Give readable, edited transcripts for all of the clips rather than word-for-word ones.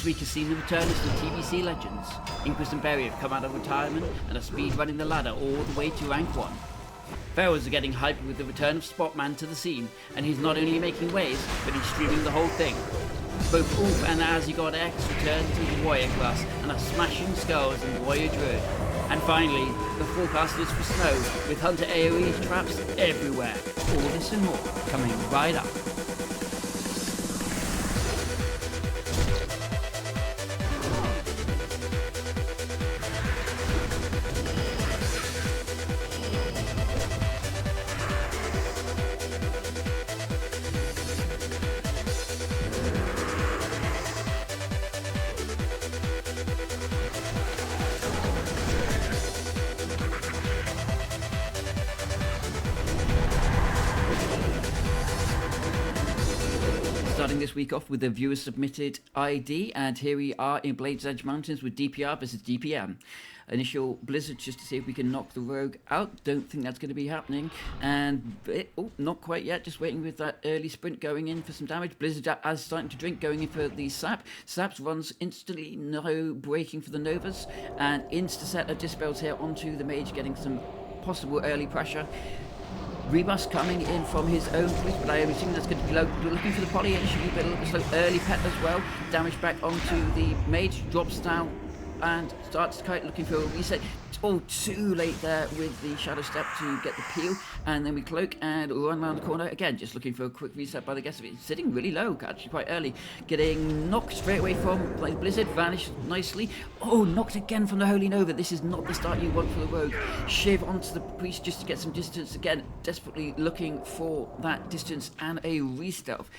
week has seen the return of some TBC legends. Inquis and Berry have come out of retirement and are speed running the ladder all the way to rank 1. Ferals are getting hyped with the return of Spotman to the scene, and he's not only making waves, but he's streaming the whole thing. Both Ulf and Azigod X return to the Warrior class and are smashing skulls in Warrior-druid. And finally, the forecast is for snow, with Hunter AoE traps everywhere. All this and more coming right up. Starting this week off with the viewer submitted ID, and here we are in Blade's Edge Mountains with DPR versus DPM. Initial blizzard just to see if we can knock the rogue out. Don't think that's going to be happening, and not quite yet, just waiting with that early sprint going in for some damage. Blizzard as starting to drink, going in for the sap. Saps runs instantly, no breaking for the Novas, and insta-set of dispels here onto the mage, getting some possible early pressure. Rebus coming in from his own priest, but I am assuming that's going to be low. We're looking for the poly initially, but a little bit slow. Early pet as well. Damage back onto the mage, drops down and starts kite, looking for a reset. Oh, too late there with the shadow step to get the peel, and then we cloak and run around the corner again, just looking for a quick reset by the guess of it. Sitting really low, actually quite early, getting knocked straight away from Blizzard, vanished nicely. Oh, knocked again from the Holy Nova. This is not the start you want for the rogue. Shiv onto the priest just to get some distance again, desperately looking for that distance and a re-stealth.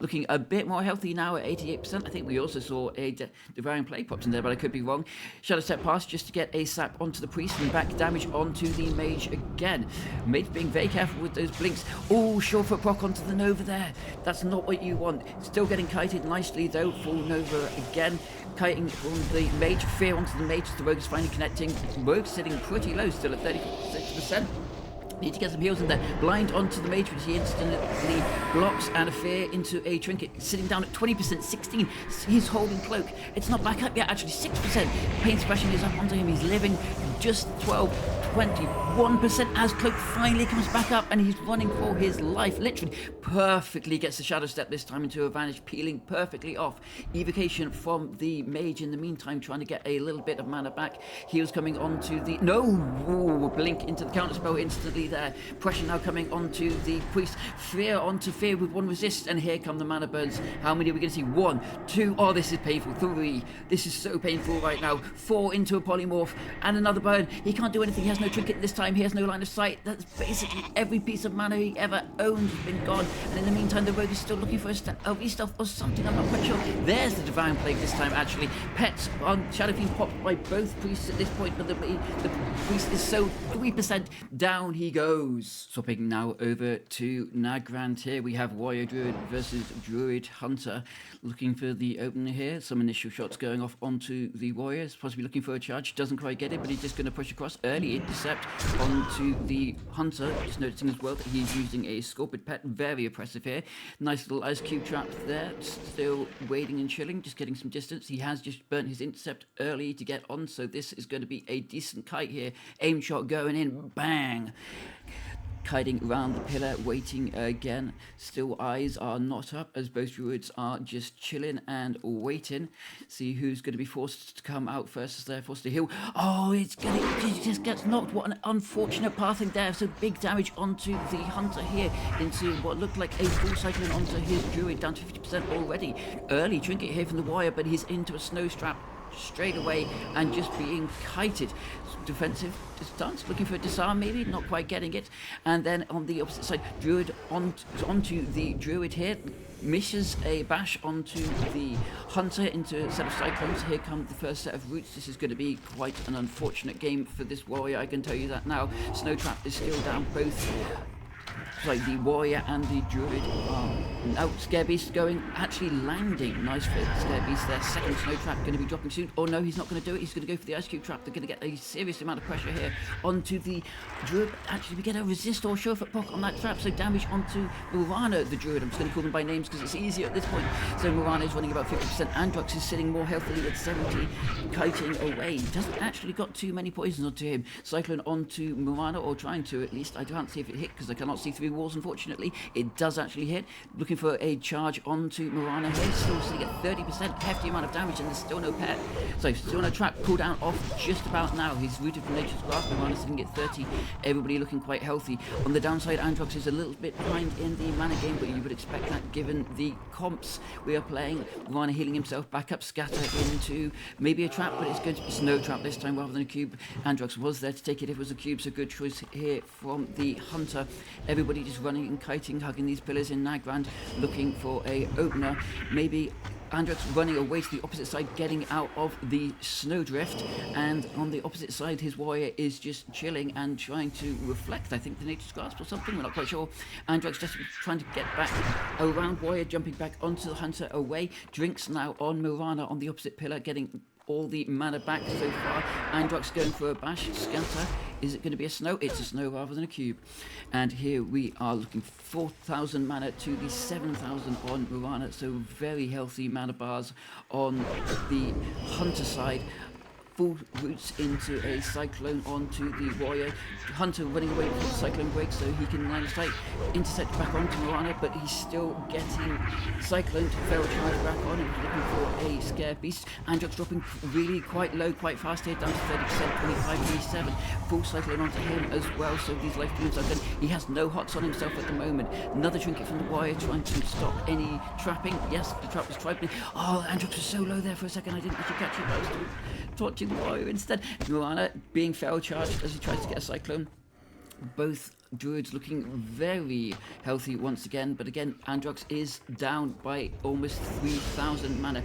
Looking a bit more healthy now at 88%. I think we also saw a Devouring Plague popped in there, but I could be wrong. Shadow Step past just to get a sap onto the priest and back damage onto the mage again. Mage being very careful with those blinks. Oh, Surefoot proc onto the Nova there. That's not what you want. Still getting kited nicely though. Full Nova again. Kiting from the mage. Fear onto the mage as the rogue is finally connecting. Rogue sitting pretty low, still at 36%. Need to get some heals in there. Blind onto the mage, which he instantly blocks, and a fear into a trinket. Sitting down at 20%, 16. He's holding cloak. It's not back up yet, actually 6%. Pain suppression is up onto him. He's living just 12, 21% as cloak finally comes back up, and he's running for his life. Literally perfectly gets the shadow step this time into a vanish, peeling perfectly off. Evocation from the mage in the meantime, trying to get a little bit of mana back. Heals coming onto the blink into the counterspell instantly there. Pressure now coming onto the priest. Fear onto fear with one resist, and here come the mana burns. How many are we going to see? 1, 2. Oh, this is painful. 3. This is so painful right now. 4 into a polymorph and another burn. He can't do anything. He has no trinket this time. He has no line of sight. That's basically every piece of mana he ever owned has been gone. And in the meantime, the rogue is still looking for a re-stealth or something. I'm not quite sure. There's the Divine Plague this time, actually. Pets on Shadow Fiend popped by both priests at this point, but the priest is so 3% down he goes. Swapping now over to Nagrand here. We have Warrior-druid versus Druid-hunter. Looking for the opener here. Some initial shots going off onto the Warriors. Possibly looking for a charge. Doesn't quite get it, but he's just going to push across. Early intercept onto the Hunter. Just noticing as well that he's using a Scorpid Pet. Very oppressive here. Nice little ice cube trap there. Still waiting and chilling. Just getting some distance. He has just burnt his intercept early to get on, so this is going to be a decent kite here. Aim shot going in. Bang! Kiting around the pillar, waiting again. Still eyes are not up as both druids are just chilling and waiting. See who's going to be forced to come out first as they're forced to heal. Oh, it just gets knocked. What an unfortunate pathing there. So big damage onto the hunter here into what looked like a full cycling onto his druid, down to 50% already. Early trinket here from the warrior, but he's into a snow strap straight away and just being kited. Defensive stance, looking for a disarm maybe, not quite getting it. And then on the opposite side, druid onto the druid here, misses a bash onto the hunter into a set of cyclones. Here come the first set of roots. This is going to be quite an unfortunate game for this warrior, I can tell you that now. Snow trap is still down. Both sorry, the warrior and the druid are now Scare Beast going, actually landing. Nice for Scare Beast there. Second snow trap going to be dropping soon. Oh no, he's not going to do it. He's going to go for the ice cube trap. They're going to get a serious amount of pressure here onto the druid. Actually, we get a resist or sure foot proc on that trap, so damage onto Morana, the druid. I'm just going to call them by names because it's easier at this point. So Morana is running about 50%. Androx is sitting more healthily at 70, kiting away. Doesn't actually got too many poisons onto him. Cyclone onto Morana, or trying to at least. I can't see if it hit because I cannot see through walls, unfortunately. It does actually hit. Looking for a charge onto Morana here. Still sitting at 30%. Hefty amount of damage, and there's still no pet. So still no trap. Cooldown off just about now. He's rooted from Nature's Grasp. Morana sitting at 30. Everybody looking quite healthy. On the downside, Androx is a little bit behind in the mana game, but you would expect that given the comps we are playing. Morana healing himself back up. Scatter into maybe a trap, but it's going to be snow trap this time rather than a cube. Androx was there to take it if it was a cube, so good choice here from the hunter. Everybody just running and kiting, hugging these pillars in Nagrand, looking for a opener. Maybe Androx running away to the opposite side, getting out of the snowdrift, and on the opposite side his warrior is just chilling and trying to reflect, I think, the Nature's Grasp or something, we're not quite sure. Androx just trying to get back around warrior, jumping back onto the hunter away. Drinks now on Morana on the opposite pillar, getting all the mana back so far. Androx going for a bash. Scatter. Is it going to be a snow? It's a snow rather than a cube. And here we are looking 4,000 mana to the 7,000 on Morana. So very healthy mana bars on the hunter side. Full roots into a cyclone onto the warrior. Hunter running away before the cyclone breaks so he can line of sight. Intercept back onto Morana, but he's still getting cyclone to feral charge back on and looking for a Scare Beast. Androx dropping really quite low, quite fast here, down to 30%, 25, 37. Full cyclone onto him as well, so these life balloons are done. He has no hots on himself at the moment. Another trinket from the warrior trying to stop any trapping. Yes, the trap was tried. Oh, Androx was so low there for a second, I didn't actually catch it. I was torching the warrior instead. Morana being feral charged as he tries to get a cyclone. Both druids looking very healthy once again, but again Androx is down by almost 3,000 mana.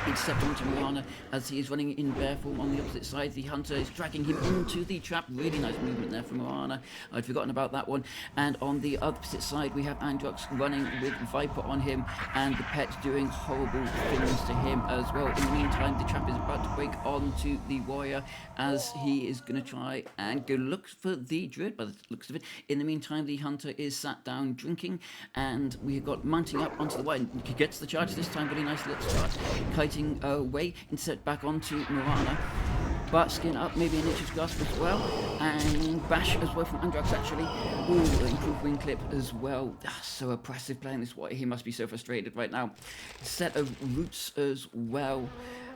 Except onto Morana as he is running in bear form on the opposite side. The hunter is dragging him into the trap. Really nice movement there from Morana. I'd forgotten about that one. And on the opposite side we have Androx running with Viper on him, and the pet doing horrible things to him as well. In the meantime, the trap is about to break onto the warrior as he is going to try and go look for the druid by the looks of it. In the meantime, the hunter is sat down drinking, and we've got mounting up onto the warrior. He gets the charge this time. Really nice little start. Kiting away, intercept back onto Morana. But skin up, maybe a Nature's Grasp as well, and bash as well from Androx actually. Ooh, improved wing clip as well. So oppressive playing this warrior. He must be so frustrated right now. Set of roots as well.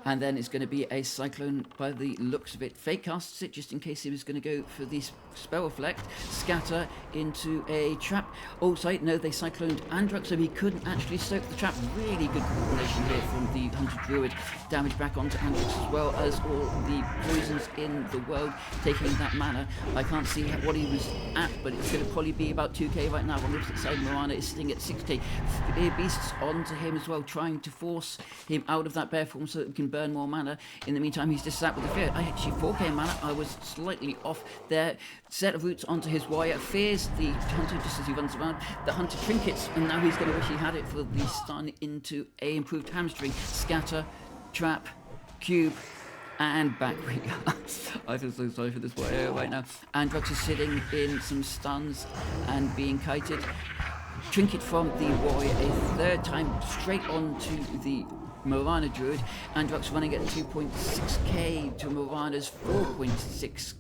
And then it's going to be a cyclone by the looks of it. Fake casts it just in case he was going to go for the spell reflect. Scatter into a trap. Oh, sorry, no, they cycloned Androx, so he couldn't actually soak the trap. Really good coordination here from the Hunter Druid. Damage back onto Androx as well as all the poisons in the world, taking that mana. I can't see what he was at, but it's going to probably be about 2k right now. On the opposite side, Morana is sitting at 6k. Fear Beasts onto him as well, trying to force him out of that bear form so that we can burn more mana. In the meantime, he's just sat with the fear. I actually 4k mana. I was slightly off there. Set of roots onto his warrior. Fears the hunter just as he runs around. The hunter trinkets, and now he's going to wish he had it for the stun into a improved hamstring. Scatter, trap, cube, and back we are. I feel so sorry for this warrior right now. Androx is sitting in some stuns and being kited. Trinket from the warrior a third time straight onto the Morana Druid. Androx running at 2.6k to Morana's 4.6k.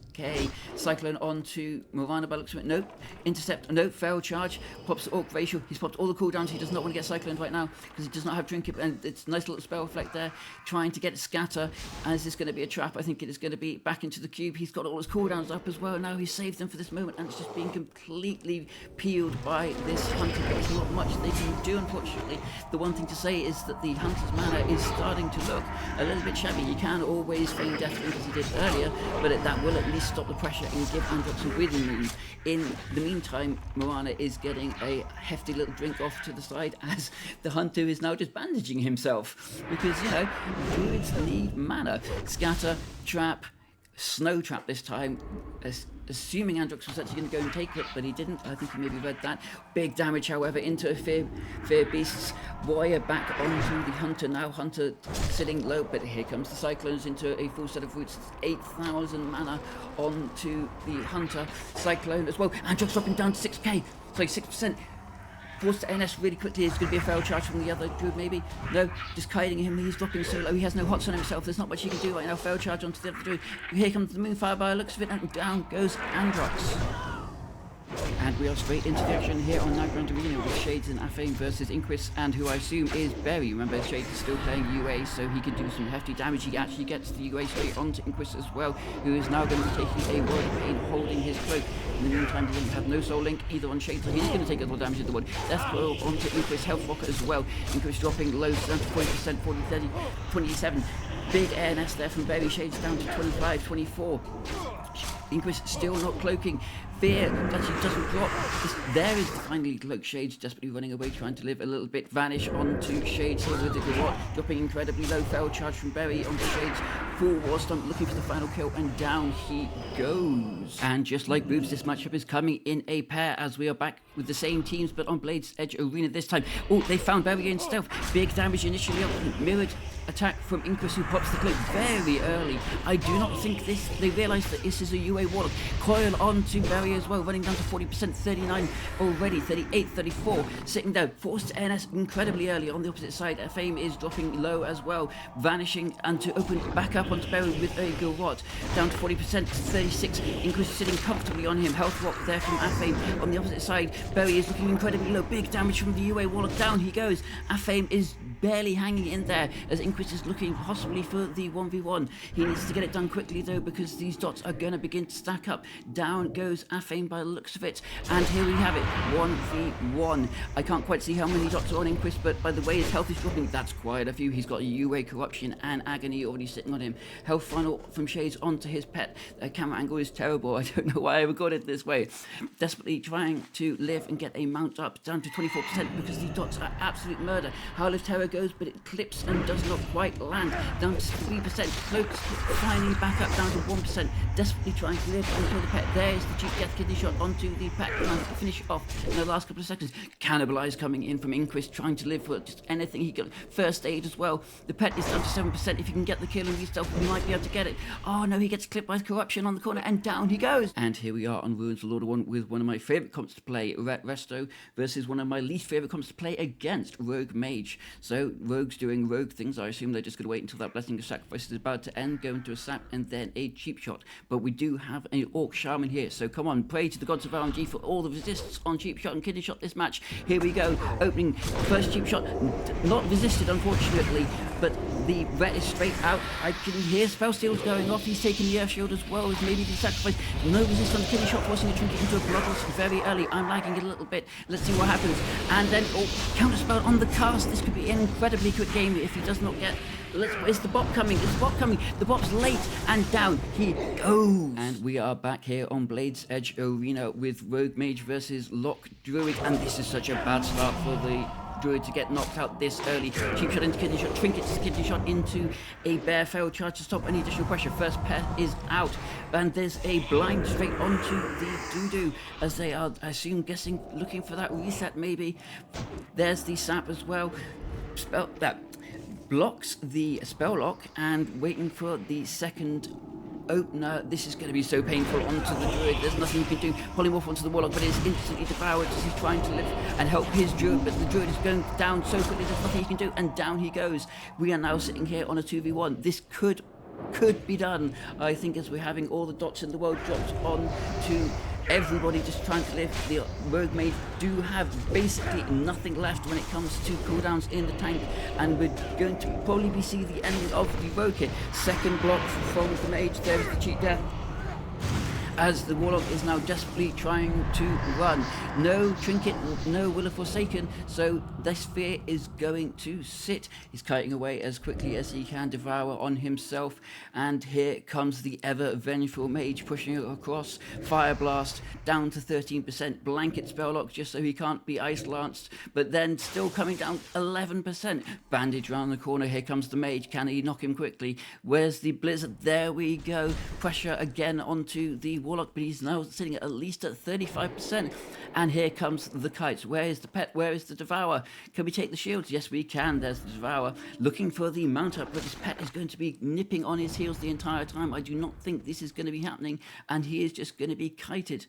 Cyclone onto Morana by looks of it. No. Intercept. No. Feral charge. Pops Orc Racial. He's popped all the cooldowns. He does not want to get cycloned right now because he does not have Trinket. And it's a nice little spell reflect there. Trying to get a scatter. And is this going to be a trap? I think it is going to be back into the cube. He's got all his cooldowns up as well. Now he's saved them for this moment. And it's just being completely peeled by this hunter. There's not much they can do, unfortunately. The one thing to say is that the hunter's mana is starting to look a little bit shabby. You can always feign death as he did earlier, but that will at least stop the pressure and give Androx some breathing room. In the meantime, Morana is getting a hefty little drink off to the side as the hunter is now just bandaging himself because, you know, druids need mana. Scatter, trap, snow trap this time. assuming Androx was actually going to go and take it, but he didn't. I think he maybe read that. Big damage, however, into a Fear Beasts. Warrior back onto the Hunter now. Hunter sitting low, but here comes the Cyclones into a full set of roots. 8,000 mana onto the Hunter. Cyclone as well. Androx dropping down to 6k. Sorry, 6%. Forced to NS really quickly. It's going to be a fail charge from the other Druid, maybe. No, just kiting him. He's dropping so low. He has no hots on himself. There's not much he can do right now. Fail charge onto the other Druid. Here comes the Moonfire by the looks of it, and down goes Androx. And we are straight into the action here on Nagrand Arena with Shades and Aphane versus Inquis, and who I assume is Berry. Remember, Shades is still playing UA, so he can do some hefty damage. He actually gets the UA straight onto Inquis as well, who is now going to be taking a World of Pain, holding his cloak. In the meantime, he doesn't have no Soul Link either on Shades, so he's going to take a little damage in the wood. Death Coil onto Inquis, Health Rocker as well. Inquis dropping low down to 40%, 40, 30, 27. Big air nest there from Berry. Shades down to 25, 24. Inquis still not cloaking. Fear actually doesn't drop. There is the finally cloak. Shades desperately running away, trying to live a little bit. Vanish onto Shades here with the Garrot, dropping incredibly low. Fell charge from Berry onto Shades. Full War Stomp looking for the final kill, and down he goes. And just like Boobs, this matchup is coming in a pair as we are back with the same teams, but on Blade's Edge Arena this time. Oh, they found Berry in stealth. Big damage initially up. Mirrored attack from Inquis, who pops the cloak very early. I do not think they realise that this is a UA Warlock. Coil onto Berry as well, running down to 40%, 39 already, 38, 34, sitting down. Forced to NS incredibly early on the opposite side. Fame is dropping low as well, vanishing and to open back up onto Berry with a Garrot, down to 40%, 36. Inquis sitting comfortably on him. Health Rock there from Aphane on the opposite side. Berry is looking incredibly low. Big damage from the UA Warlock. Down he goes. Aphane is barely hanging in there as Inquis is looking possibly for the 1v1. He needs to get it done quickly though, because these dots are going to begin to stack up. Down goes Aphane by the looks of it, and here we have it, 1v1. I can't quite see how many dots are on Inquis, but by the way his health is dropping, that's quite a few. He's got UA Corruption and Agony already sitting on him. Health funnel from Shades onto his pet. Camera angle is terrible. I don't know why I recorded it this way. Desperately trying to live and get a mount up, down to 24% because these dots are absolute murder. Howl of Terror goes, but it clips and does not quite land. Down to 3%. Cloaks finally back up down to 1%. Desperately trying to live until the pet. There's the cheap death kidney shot onto the pet. Trying to finish off in the last couple of seconds. Cannibalize coming in from Inquis, trying to live for just anything he got. First aid as well. The pet is down to 7%. If you can get the kill and yourself, you might be able to get it. Oh no, he gets clipped by Corruption on the corner, and down he goes. And here we are on Ruins of Lord of One with one of my favourite comps to play, Resto, versus one of my least favourite comps to play against, Rogue-mage. So Rogue's doing rogue things. I assume they're just going to wait until that Blessing of Sacrifice is about to end, go into a sap, and then a cheap shot. But we do have an Orc Shaman here, so come on, pray to the gods of RNG for all the resists on cheap shot and kidney shot this match. Here we go, opening first cheap shot, not resisted unfortunately, but the ret is straight out. I can hear spell steals going off. He's taking the Earth Shield as well as maybe the sacrifice. No resist on the kidney shot, forcing the trinket into a bloodless very early. I'm lagging it a little bit. Let's see what happens. And then counter spell on the cast. This could be an incredibly quick game if he does not get. Is the bot coming? Is the bot coming? The bot's late, and down he goes. And we are back here on Blade's Edge Arena with Rogue-mage versus Warlock-druid, and this is such a bad start for the Druid to get knocked out this early. Cheap shot into kidney shot, trinkets to kidney shot into a bear fail charge to stop any additional pressure. First pet is out, and there's a blind straight onto the doo-doo as they are, I assume, looking for that reset maybe. There's the sap as well. Spell that blocks the spell lock and waiting for the second opener. This is going to be so painful onto the Druid. There's nothing you can do. Polymorph onto the Warlock, but it's instantly devoured as he's trying to live and help his Druid, but the Druid is going down so quickly there's nothing he can do, and down he goes. We are now sitting here on a 2v1. This could be done, I think, as we're having all the dots in the world dropped on to everybody just trying to live. The Rogue-mage do have basically nothing left when it comes to cooldowns in the tank, and we're going to probably be seeing the ending of the Rogue here. Second block from the mage. There's the cheat death as the Warlock is now desperately trying to run. No trinket, no Will of Forsaken, so this fear is going to sit. He's kiting away as quickly as he can, devour on himself, and here comes the ever vengeful mage pushing it across. Fire Blast down to 13%, blanket spell lock just so he can't be ice lanced, but then still coming down 11%. Bandage round the corner, here comes the mage. Can he knock him quickly? Where's the blizzard? There we go. Pressure again onto the Warlock, but he's now sitting at least at 35%. And here comes the kites. Where is the pet? Where is the Devourer? Can we take the shields? Yes, we can. There's the Devourer looking for the mount up, but this pet is going to be nipping on his heels the entire time. I do not think this is going to be happening, and he is just going to be kited.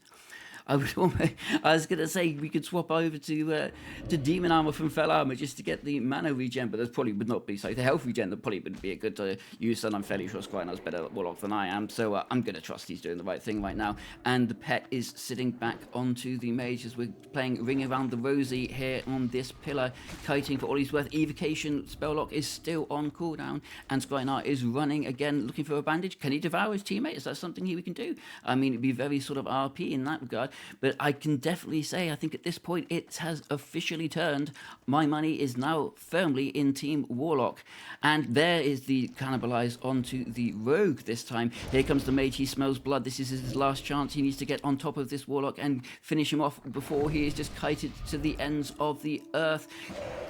I was going to say we could swap over to Demon Armor from Fell Armor just to get the mana regen, but that probably would not be so. The health regen that probably would be a good use, and I'm fairly sure Skylar's better at Warlock than I am, so I'm going to trust he's doing the right thing right now. And the pet is sitting back onto the mage as we're playing Ring Around the Rosie here on this pillar, kiting for all he's worth. Evocation spell lock is still on cooldown, and Skylar is running again, looking for a bandage. Can he devour his teammate? Is that something we can do? I mean, it'd be very sort of RP in that regard. But I can definitely say, I think at this point it has officially turned. My money is now firmly in Team Warlock. And there is the cannibalize onto the Rogue this time. Here comes the mage. He smells blood. This is his last chance. He needs to get on top of this Warlock and finish him off before he is just kited to the ends of the earth.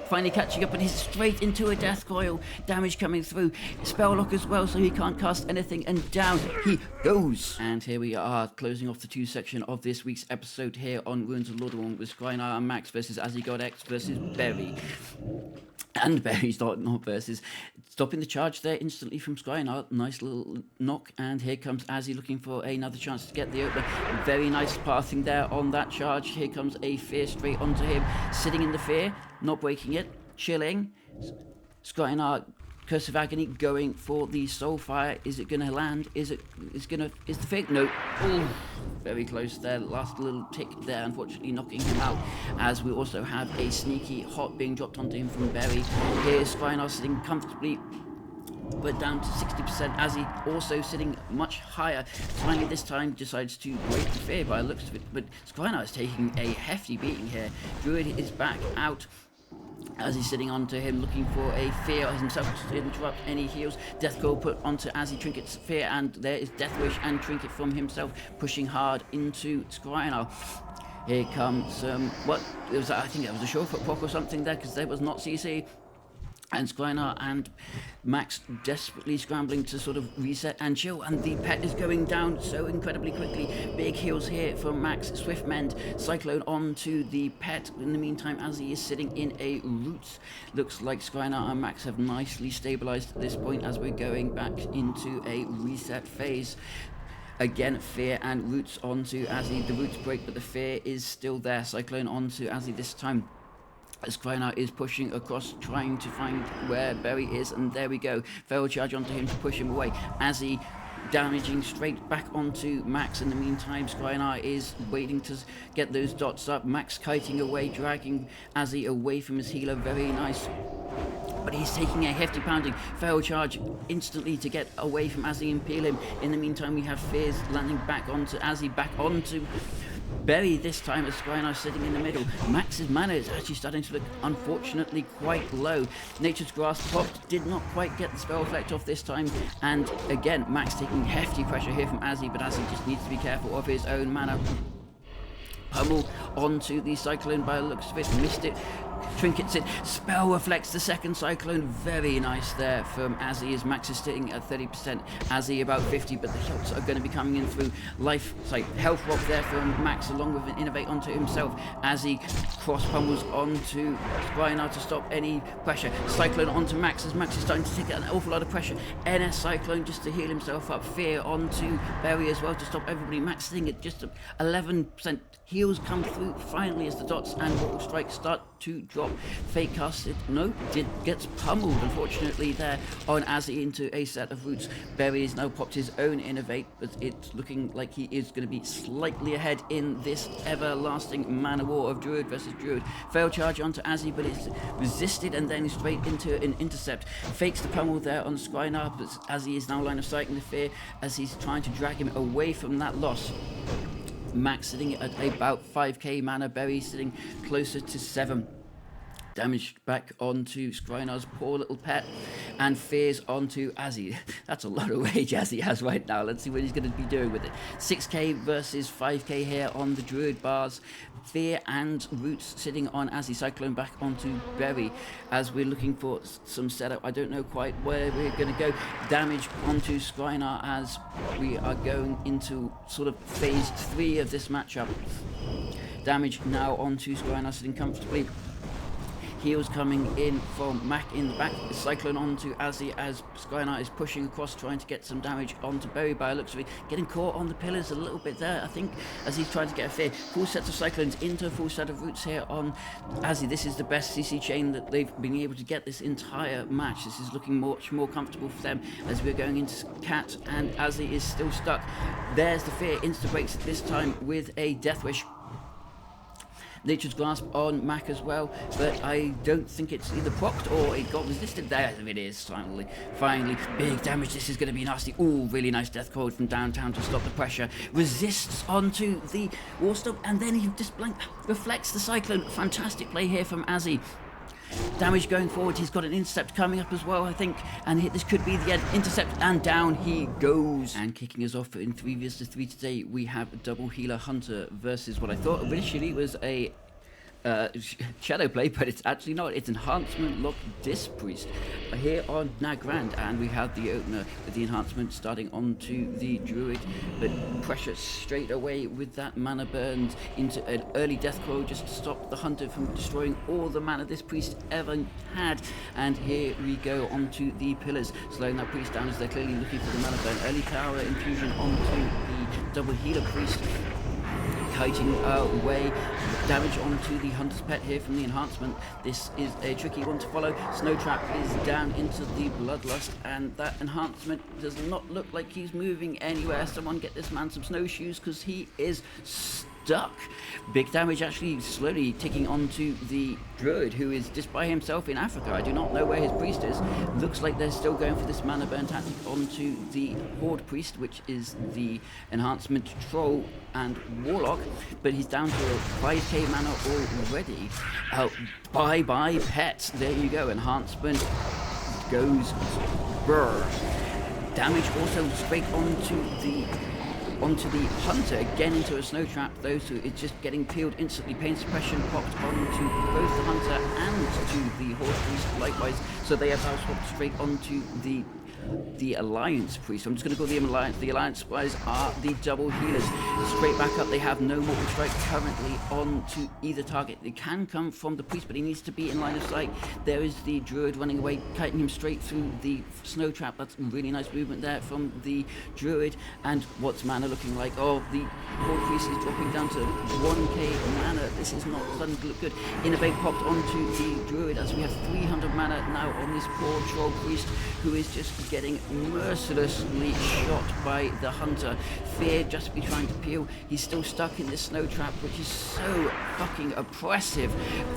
Finally catching up, and he's straight into a death coil. Damage coming through. Spell lock as well, so he can't cast anything, and down he goes. And here we are, closing off the 2 section of this week's episode here on Ruins of Lordaeron with Skylar and Max versus Azigod X versus Berry. And Berry's not versus. Stopping the charge there instantly from Skylar. Nice little knock, and here comes Azzy looking for another chance to get the opener. Very nice pathing there on that charge. Here comes a Fear straight onto him. Sitting in the Fear, not breaking it, chilling. Skylar, Curse of Agony, going for the Soulfire. Is it going to land? Is the fake? No. Oh, very close there. Last little tick there, unfortunately knocking him out. As we also have a sneaky hot being dropped onto him from Berry. Here's Skylar sitting comfortably, but down to 60%. Azzy also sitting much higher. Finally this time decides to break the Fear by the looks of it, but Skylar is taking a hefty beating here. Druid is back out as he's sitting onto him, looking for a Fear himself to interrupt any heals. Death Coil put onto Azzy, Trinket's Fear, and there is Death Wish and Trinket from himself, pushing hard into Skylar. Here comes, I think it was a Surefoot proc or something there, because there was not CC. And Skylar and Max desperately scrambling to sort of reset and chill, and the pet is going down so incredibly quickly. Big heals here from Max. Swift Mend, Cyclone onto the pet. In the meantime, as he is sitting in a Roots, looks like Skylar and Max have nicely stabilized at this point as we're going back into a reset phase. Again, Fear and Roots onto Azzy. The Roots break, but the Fear is still there. Cyclone onto Azzy this time. Skylar is pushing across, trying to find where Berry is, and there we go. Feral charge onto him to push him away. Azzy damaging straight back onto Max. In the meantime, Skylar is waiting to get those dots up. Max kiting away, dragging Azzy away from his healer. Very nice. But he's taking a hefty pounding. Feral charge instantly to get away from Azzy and peel him. In the meantime, we have Fears landing back onto Azzy, back onto Berry this time as Skylar sitting in the middle. Max's mana is actually starting to look unfortunately quite low. Nature's Grasp popped, did not quite get the spell effect off this time, and again Max taking hefty pressure here from Azzy, but Azzy just needs to be careful of his own mana. Pummel onto the Cyclone by the looks of it, missed it. Trinkets it, spell reflects the second Cyclone. Very nice there from Azzy as Max is sitting at 30%, Azzy about 50, but the shots are going to be coming in through health rock there from Max along with an Innovate onto himself. Azzy cross pummels onto Skylar to stop any pressure. Cyclone onto Max as Max is starting to take an awful lot of pressure. NS Cyclone just to heal himself up. Fear onto Berry as well to stop everybody. Max sitting at just 11%. Heals come through finally as the dots and Mortal Strike start to drop. Fake casted, no, gets pummeled unfortunately there on Azzy into a set of Roots. Berry has now popped his own Innovate, but it's looking like he is going to be slightly ahead in this everlasting mana war of Druid versus Druid. Fail charge onto Azzy, but it's resisted and then straight into an intercept. Fakes the pummel there on Skylar, but Azzy is now line of sight in the Fear as he's trying to drag him away from that loss. Max sitting at about 5k mana, Berry sitting closer to 7. Damage back onto Skylar's poor little pet. and fears onto Azzy. That's a lot of rage Azzy has right now. Let's see what he's going to be doing with it. 6k versus 5k here on the Druid bars. Fear and Roots sitting on Azzy. Cyclone back onto Berry as we're looking for some setup. I don't know quite where we're going to go. Damage onto Scrynar as we are going into sort of phase 3 of this matchup. Damage now onto Scrynar sitting comfortably. Heals coming in from Mac in the back. Cyclone onto Azzy as Scrynar is pushing across, trying to get some damage onto Berry by looks of it. Getting caught on the pillars a little bit there, I think, as he's trying to get a fear. Full sets of Cyclones into a full set of Roots here on Azzy. This is the best CC chain that they've been able to get this entire match. This is looking much more comfortable for them as we're going into Cat, and Azzy is still stuck. There's the fear. Insta breaks it this time with a Death Wish. Nature's Grasp on Mac as well, but I don't think it's either procced or it got resisted. There it is, finally. Big damage, this is going to be nasty. Ooh, really nice death code from downtown to stop the pressure. Resists onto the Warstone, and then he just reflects the Cyclone. Fantastic play here from Azzy. Damage going forward, he's got an intercept coming up as well, I think, and this could be the end. Intercept, and down he goes. And kicking us off in 3 vs 3 today, we have a double healer hunter versus what I thought initially was a shadow play, but it's actually not. It's enhancement lock Disc Priest here on Nagrand, and we have the opener with the enhancement starting onto the Druid, but pressure straight away with that mana burned into an early death crow just to stop the hunter from destroying all the mana this priest ever had. And here we go onto the pillars, slowing that priest down as they're clearly looking for the mana burn. Early tower infusion onto the double healer priest, kiting away. Damage onto the Hunter's Pet here from the enhancement. This is a tricky one to follow. Snow Trap is down into the Bloodlust, and that enhancement does not look like he's moving anywhere. Someone get this man some snowshoes because he is stuck. Big damage actually slowly ticking onto the Druid, who is just by himself in Africa. I do not know where his priest is. Looks like they're still going for this mana burn tactic onto the Horde Priest, which is the enhancement Troll and Warlock, but he's down to a 5k mana already. Bye pets. There you go. Enhancement goes brr. Damage also straight onto the hunter, again into a snow trap. Those two, it's just getting peeled instantly. Pain suppression popped onto both the hunter and to the Horde Priest likewise, so they have now swapped straight onto the Alliance Priest. I'm just going to call them Alliance. The Alliance guys are the double healers. Straight back up, they have no Mortal Strike currently onto either target. It can come from the Priest, but he needs to be in line of sight. There is the Druid running away, kiting him straight through the snow trap. That's really nice movement there from the Druid. And what's mana looking like? Oh, the Horde Priest is dropping down to 1k mana. This is not starting to look good. Innovate popped onto the Druid as we have 300 mana now on this poor Troll Priest, who is just getting mercilessly shot by the hunter. Fear just be trying to peel. He's still stuck in this snow trap, which is so fucking oppressive.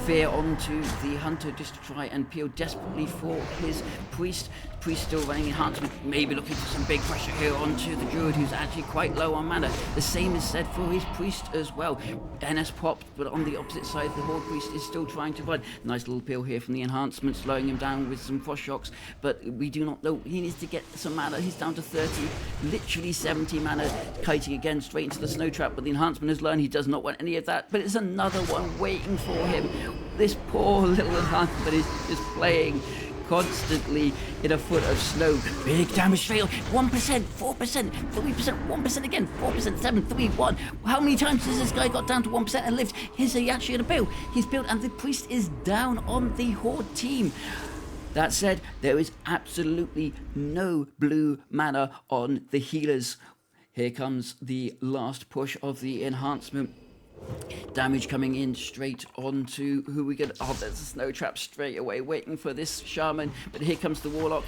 Fear onto the hunter just to try and peel desperately for his priest. Priest still running enhancement, maybe looking for some big pressure here onto the Druid, who's actually quite low on mana. The same is said for his priest as well. NS popped, but on the opposite side, the Horde Priest is still trying to run. Nice little peel here from the enhancement, slowing him down with some frost shocks, but we do not know. He needs to get some mana. He's down to 30, literally 70 mana, kiting again straight into the snow trap, but the enhancement has learned he does not want any of that, but it's another one waiting for him. This poor little enhancement is just playing constantly in a foot of snow. Big damage fail. 1%, 4%, 3%, 1% again, 4%, 7, 3, 1. How many times has this guy got down to 1% and lived? Is he actually going to build? He's built, and the priest is down on the Horde team. That said, there is absolutely no blue mana on the healers. Here comes the last push of the enhancement. Damage coming in straight onto who we get. Oh, there's a snow trap straight away waiting for this shaman, but here comes the Warlock.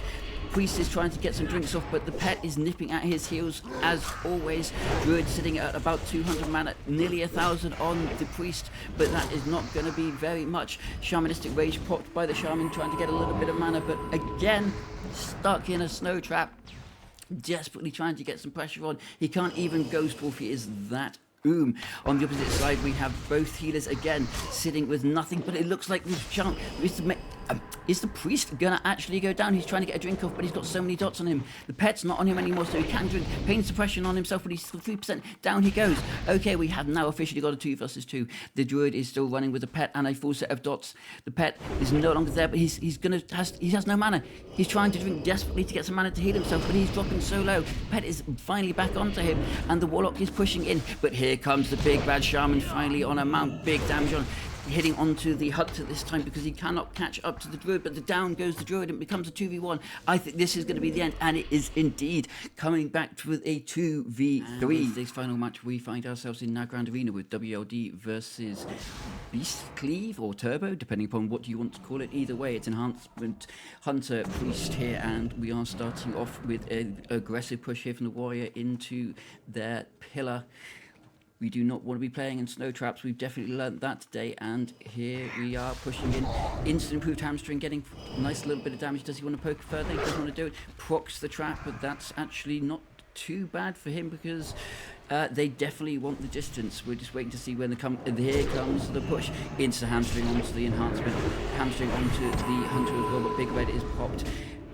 Priest is trying to get some drinks off, but the pet is nipping at his heels as always. Druid sitting at about 200 mana, nearly 1,000 on the priest, but that is not going to be very much. Shamanistic Rage popped by the shaman, trying to get a little bit of mana, but again stuck in a snow trap, desperately trying to get some pressure on. He can't even Ghost Wolf, he is that boom. On the opposite side, we have both healers again sitting with nothing, but it looks like we've Is the priest gonna actually go down? He's trying to get a drink off, but he's got so many dots on him. The pet's not on him anymore, so he can drink. Pain suppression on himself, but he's 3%. Down he goes. Okay, we have now officially got a 2 versus 2. The druid is still running with a pet and a full set of dots. The pet is no longer there, but he has no mana. He's trying to drink desperately to get some mana to heal himself, but he's dropping so low. The pet is finally back onto him, and the warlock is pushing in. But here comes the big bad shaman finally on a mount. Big damage on. Hitting onto the hunter this time because he cannot catch up to the druid, but down goes the druid and it becomes a 2v1. I think this is going to be the end, and it is indeed coming back with a 2v3. Today's final match, we find ourselves in Nagrand Arena with WLD versus Beast Cleave or Turbo, depending upon what you want to call it. Either way, it's Enhancement Hunter Priest here, and we are starting off with an aggressive push here from the Warrior into their pillar. We do not want to be playing in snow traps. We've definitely learnt that today. And here we are pushing in. Instant improved hamstring, getting a nice little bit of damage. Does he want to poke further? He doesn't want to do it. Procs the trap, but that's actually not too bad for him because they definitely want the distance. We're just waiting to see when they come. Here comes the push. Instant hamstring onto the enhancement. Hamstring onto the hunter as well, but Big Red is popped.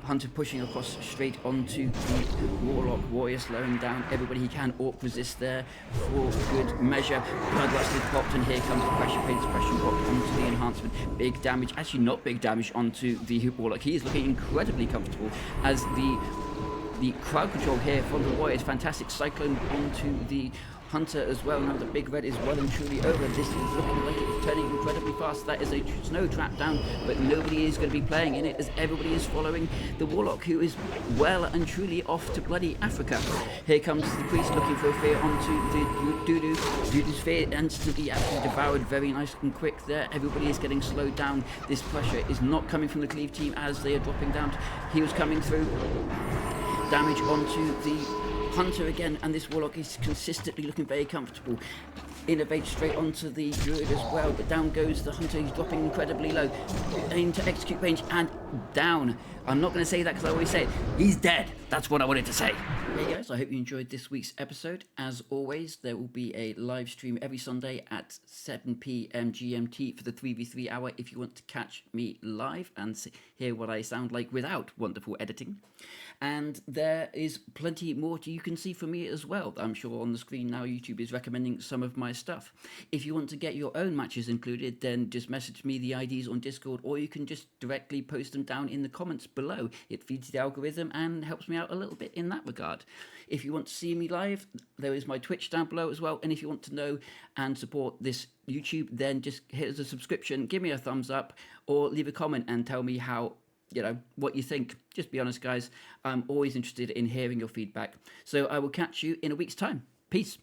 Hunter pushing across straight onto the Warlock. Warrior slowing down everybody he can. Orc resist there for good measure. Bloodlust is popped, and here comes the pressure. Pain suppression popped onto the enhancement. Big damage, actually not big damage onto the Warlock. He is looking incredibly comfortable as the crowd control here from the Warrior is fantastic. Cyclone onto the Hunter as well. Now the Big Red is well and truly over. This is looking like it's turning incredibly fast. That is a snow trap down, but nobody is going to be playing in it as everybody is following the Warlock, who is well and truly off to bloody Africa. Here comes the priest looking for a fear onto the Dudu. Dudu's fear instantly absolutely devoured. Very nice and quick there. Everybody is getting slowed down. This pressure is not coming from the Cleave team as they are dropping down. He was coming through. Damage onto the Hunter again, and this Warlock is consistently looking very comfortable. Innovate straight onto the Druid as well, but down goes the Hunter. He's dropping incredibly low. Aim to execute range and down. I'm not going to say that because I always say it. He's dead. That's what I wanted to say. Hey guys, I hope you enjoyed this week's episode. As always, there will be a live stream every Sunday at 7 p.m. GMT for the 3v3 hour if you want to catch me live and hear what I sound like without wonderful editing. And there is plenty more you can see from me as well. I'm sure on the screen now YouTube is recommending some of my stuff. If you want to get your own matches included, then just message me the IDs on Discord, or you can just directly post them down in the comments below. It feeds the algorithm and helps me out a little bit in that regard. If you want to see me live, there is my Twitch down below as well. And if you want to know and support this YouTube, then just hit the subscription, give me a thumbs up, or leave a comment and tell me what you think. Just be honest, guys. I'm always interested in hearing your feedback. So I will catch you in a week's time. Peace.